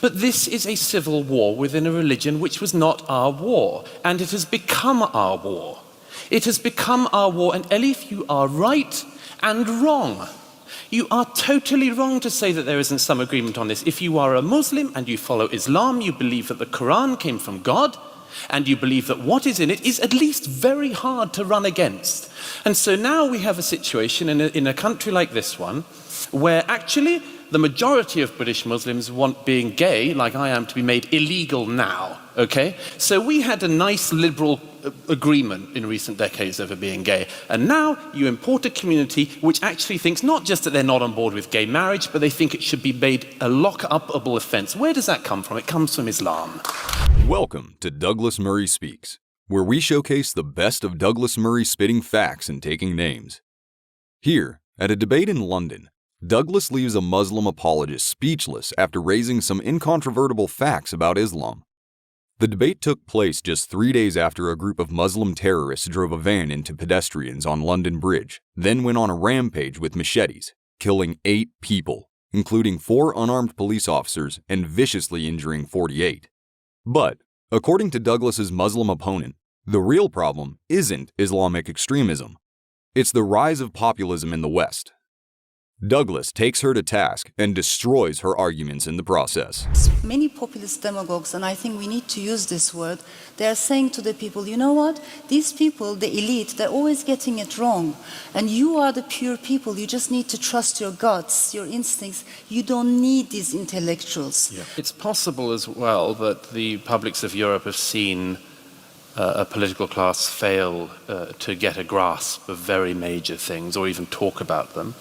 But this is a civil war within a religion which was not our war, and it has become our war. It has become our war, and Elif, you are right and wrong. You are totally wrong to say that there isn't some agreement on this. If you are a Muslim and you follow Islam, you believe that the Quran came from God, and you believe that what is in it is at least very hard to run against. And so now we have a situation in a country like this one, where actually the majority of British Muslims want being gay, like I am, to be made illegal now, okay? So we had a nice liberal agreement in recent decades over being gay, and now you import a community which actually thinks not just that they're not on board with gay marriage, but they think it should be made a lock-upable offense. Where does that come from? It comes from Islam. Welcome to Douglas Murray Speaks, where we showcase the best of Douglas Murray spitting facts and taking names. Here, at a debate in London, Douglas leaves a Muslim apologist speechless after raising some incontrovertible facts about Islam. The debate took place just 3 days after a group of Muslim terrorists drove a van into pedestrians on London Bridge, then went on a rampage with machetes, killing 8 people, including 4 unarmed police officers and viciously injuring 48. But, according to Douglas's Muslim opponent, the real problem isn't Islamic extremism. It's the rise of populism in the West. Douglas takes her to task and destroys her arguments in the process. Many populist demagogues, and I think we need to use this word, they are saying to the people, you know what, these people, the elite, they're always getting it wrong. And you are the pure people, you just need to trust your guts, your instincts. You don't need these intellectuals. Yeah. It's possible as well that the publics of Europe have seen a political class fail to get a grasp of very major things or even talk about them,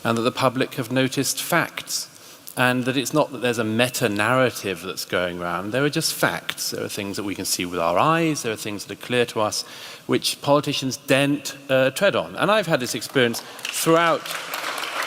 and that the public have noticed facts, and that it's not that there's a meta-narrative that's going around. There are just facts. There are things that we can see with our eyes. There are things that are clear to us which politicians daren't tread on. And I've had this experience throughout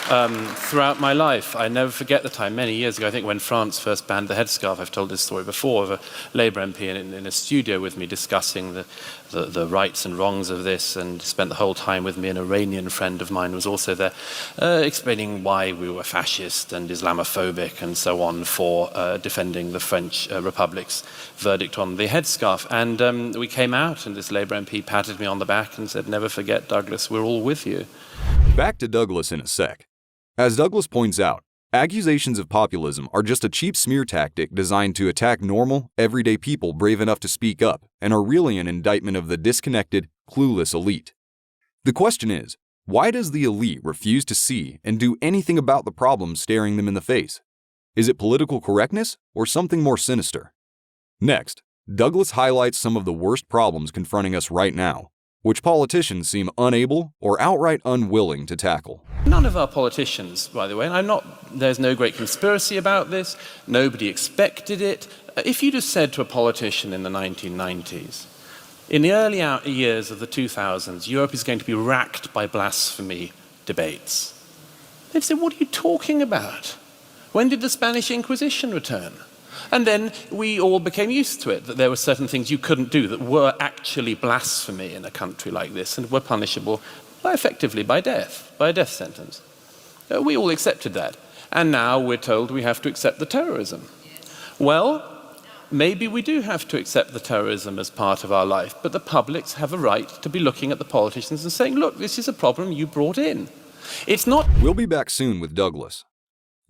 my life. I never forget the time, many years ago, I think when France first banned the headscarf. I've told this story before, of a Labour MP in a studio with me discussing the rights and wrongs of this, and spent the whole time with me. An Iranian friend of mine was also there, explaining why we were fascist and Islamophobic and so on for defending the French Republic's verdict on the headscarf. And we came out, and this Labour MP patted me on the back and said, "Never forget, Douglas, we're all with you." Back to Douglas in a sec. As Douglas points out, accusations of populism are just a cheap smear tactic designed to attack normal, everyday people brave enough to speak up, and are really an indictment of the disconnected, clueless elite. The question is, why does the elite refuse to see and do anything about the problems staring them in the face? Is it political correctness or something more sinister? Next, Douglas highlights some of the worst problems confronting us right now, which politicians seem unable or outright unwilling to tackle. None of our politicians, by the way, and there's no great conspiracy about this, nobody expected it. If you'd have said to a politician in the 1990s, in the early years of the 2000s, Europe is going to be racked by blasphemy debates, they'd say, what are you talking about? When did the Spanish Inquisition return? And then we all became used to it, that there were certain things you couldn't do that were actually blasphemy in a country like this and were punishable effectively by death, by a death sentence. We all accepted that. And now we're told we have to accept the terrorism. Well, maybe we do have to accept the terrorism as part of our life, but the publics have a right to be looking at the politicians and saying, look, this is a problem you brought in. It's not... We'll be back soon with Douglas.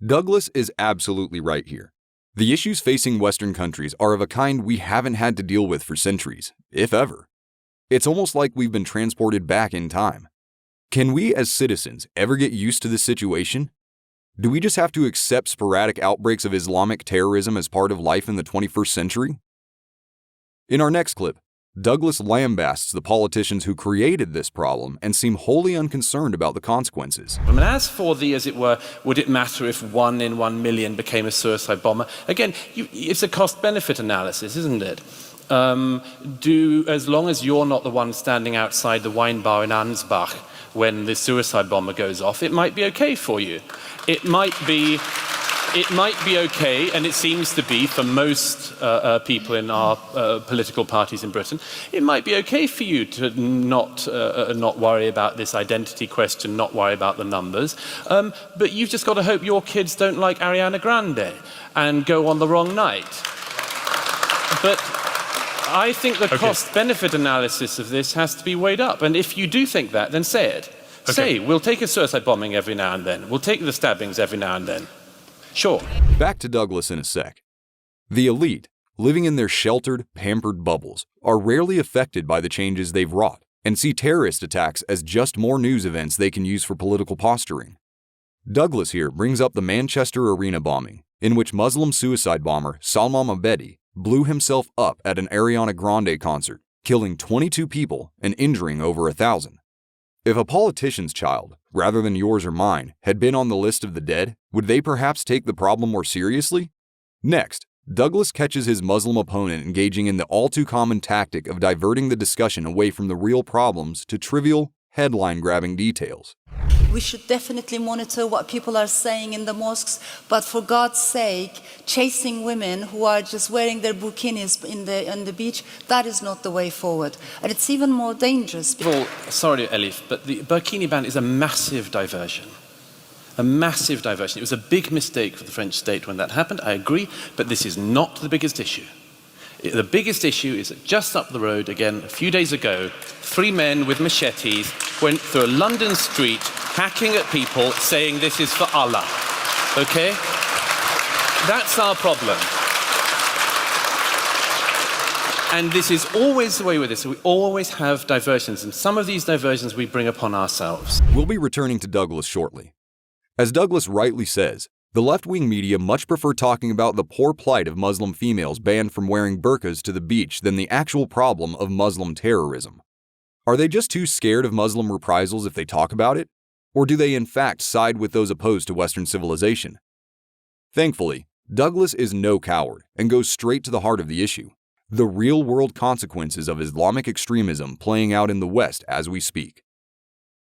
Douglas is absolutely right here. The issues facing Western countries are of a kind we haven't had to deal with for centuries, if ever. It's almost like we've been transported back in time. Can we as citizens ever get used to this situation? Do we just have to accept sporadic outbreaks of Islamic terrorism as part of life in the 21st century? In our next clip, Douglas lambasts the politicians who created this problem and seem wholly unconcerned about the consequences. I mean, as for the, as it were, would it matter if 1 in 1 million became a suicide bomber? Again, it's a cost-benefit analysis, isn't it? As long as you're not the one standing outside the wine bar in Ansbach when the suicide bomber goes off, it might be okay for you. It might be it might be okay, and it seems to be for most people in our political parties in Britain, it might be okay for you to not worry about this identity question, not worry about the numbers, but you've just got to hope your kids don't like Ariana Grande and go on the wrong night. But I think the cost-benefit analysis of this has to be weighed up, and if you do think that, then say it. Say, we'll take a suicide bombing every now and then. We'll take the stabbings every now and then. Sure. Back to Douglas in a sec. The elite, living in their sheltered, pampered bubbles, are rarely affected by the changes they've wrought and see terrorist attacks as just more news events they can use for political posturing. Douglas here brings up the Manchester arena bombing, in which Muslim suicide bomber Salman Abedi blew himself up at an Ariana Grande concert, killing 22 people and injuring over 1,000. If a politician's child, rather than yours or mine, had been on the list of the dead, would they perhaps take the problem more seriously? Next, Douglas catches his Muslim opponent engaging in the all-too-common tactic of diverting the discussion away from the real problems to trivial, headline-grabbing details. We should definitely monitor what people are saying in the mosques, but for God's sake, chasing women who are just wearing their burkinis on the beach, that is not the way forward. And it's even more dangerous. Well, sorry, Elif, but the burkini ban is a massive diversion. A massive diversion. It was a big mistake for the French state when that happened, I agree, but this is not the biggest issue. The biggest issue is that just up the road, again, a few days ago, 3 men with machetes went through a London street hacking at people saying this is for Allah. Okay? That's our problem. And this is always the way with this. We always have diversions, and some of these diversions we bring upon ourselves. We'll be returning to Douglas shortly. As Douglas rightly says, the left-wing media much prefer talking about the poor plight of Muslim females banned from wearing burqas to the beach than the actual problem of Muslim terrorism. Are they just too scared of Muslim reprisals if they talk about it? Or do they in fact side with those opposed to Western civilization? Thankfully, Douglas is no coward and goes straight to the heart of the issue, the real-world consequences of Islamic extremism playing out in the West as we speak.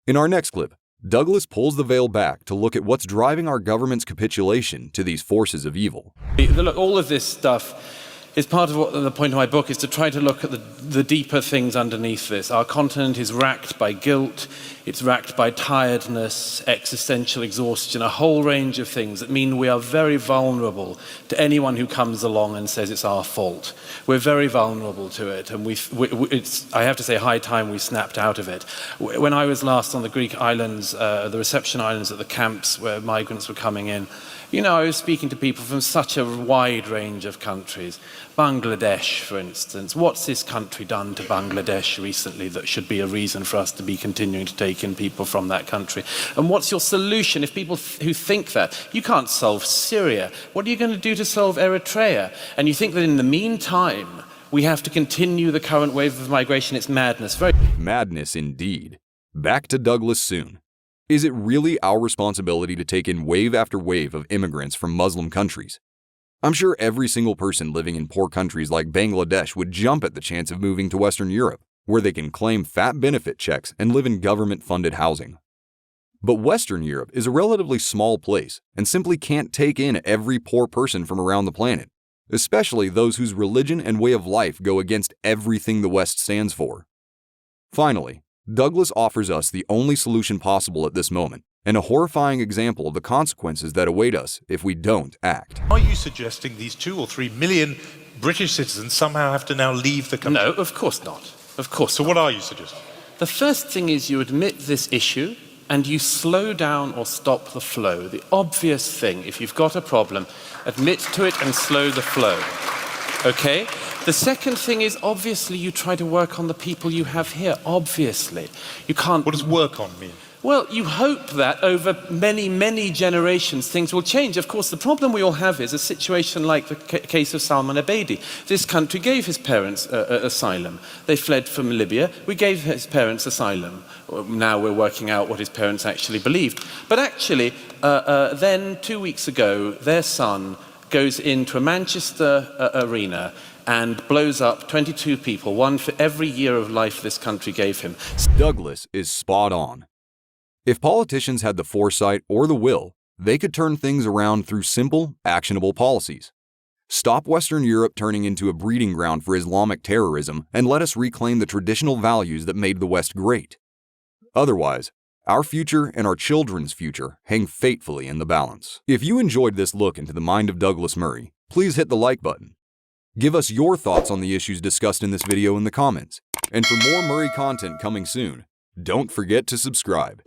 In our next clip, Douglas pulls the veil back to look at what's driving our government's capitulation to these forces of evil. Look, all of this stuff is part of what the point of my book is to try to look at the deeper things underneath this. Our continent is racked by guilt, it's racked by tiredness, existential exhaustion, a whole range of things that mean we are very vulnerable to anyone who comes along and says it's our fault. We're very vulnerable to it, and it's, I have to say, high time we snapped out of it. When I was last on the Greek islands, the reception islands at the camps where migrants were coming in, you know, I was speaking to people from such a wide range of countries. Bangladesh, for instance. What's this country done to Bangladesh recently that should be a reason for us to be continuing to take in people from that country? And what's your solution if people who think that? You can't solve Syria. What are you going to do to solve Eritrea? And you think that in the meantime, we have to continue the current wave of migration? It's madness. Madness indeed. Back to Douglas soon. Is it really our responsibility to take in wave after wave of immigrants from Muslim countries? I'm sure every single person living in poor countries like Bangladesh would jump at the chance of moving to Western Europe, where they can claim fat benefit checks and live in government-funded housing. But Western Europe is a relatively small place and simply can't take in every poor person from around the planet, especially those whose religion and way of life go against everything the West stands for. Finally, Douglas offers us the only solution possible at this moment, and a horrifying example of the consequences that await us if we don't act. Are you suggesting these 2 or 3 million British citizens somehow have to now leave the country? No, of course not. Of course So not. what are you suggesting? The first thing is you admit this issue and you slow down or stop the flow. The obvious thing, if you've got a problem, admit to it and slow the flow. Okay? The second thing is, obviously, you try to work on the people you have here. Obviously. You can't... What does work on mean? Well, you hope that over many, many generations things will change. Of course, the problem we all have is a situation like the case of Salman Abedi. This country gave his parents asylum. They fled from Libya. We gave his parents asylum. Now we're working out what his parents actually believed. But actually, then 2 weeks ago, their son goes into a Manchester arena and blows up 22 people, one for every year of life this country gave him. Douglas is spot on. If politicians had the foresight or the will, they could turn things around through simple, actionable policies. Stop Western Europe turning into a breeding ground for Islamic terrorism and let us reclaim the traditional values that made the West great. Otherwise, our future and our children's future hang fatefully in the balance. If you enjoyed this look into the mind of Douglas Murray, please hit the like button. Give us your thoughts on the issues discussed in this video in the comments. And for more Murray content coming soon, don't forget to subscribe.